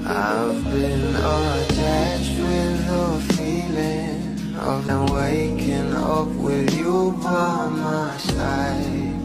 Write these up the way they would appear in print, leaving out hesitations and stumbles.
I've been attached with the feeling of waking up with you by my side.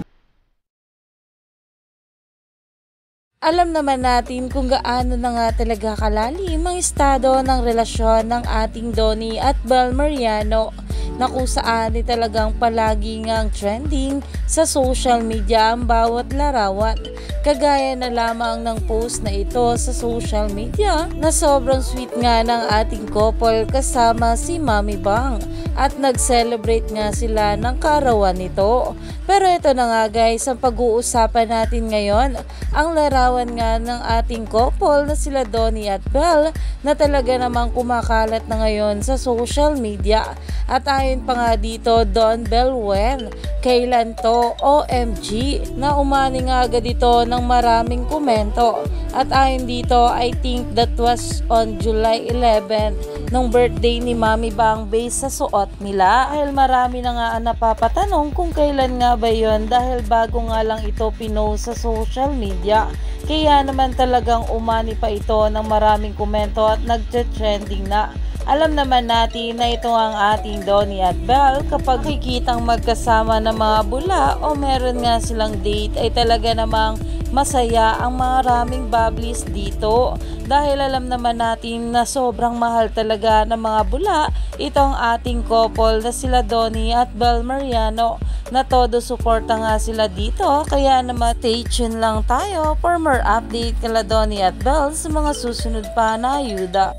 Alam naman natin kung gaano na nga talaga kalalim ang estado ng relasyon ng ating Donnie at Bel Mariano, na kung saan ay talagang palagi ngang trending sa social media ang bawat larawan. Kagaya na lamang ng post na ito sa social media na sobrang sweet nga ng ating couple kasama si Mami Bang, at nag-celebrate nga sila ng kaarawan nito. Pero ito na nga guys, ang pag-uusapan natin ngayon, ang larawan nga ng ating couple na sila Donnie at Bel, na talaga namang kumakalat na ngayon sa social media. At ayon pa nga dito, Don Bel Wen, kailan to? OMG, na umani nga agad ito ng maraming komento. At ayon dito, I think that was on July 11 nung birthday ni Mami Bang based sa suot nila. Dahil marami na nga ang napapatanong kung kailan nga ba yun, dahil bago nga lang ito pinost sa social media. Kaya naman talagang umani pa ito ng maraming komento at nagte-trending na. Alam naman natin na ito ang ating Donnie at Bel, kapag kikitang magkasama ng mga bula o meron nga silang date ay talaga namang masaya ang maraming bubblies dito. Dahil alam naman natin na sobrang mahal talaga ng mga bula itong ating couple na sila Donnie at Bel Mariano, na todo suporta nga sila dito. Kaya naman stay tuned lang tayo for more update kala Donnie at Bel sa mga susunod pa na ayuda.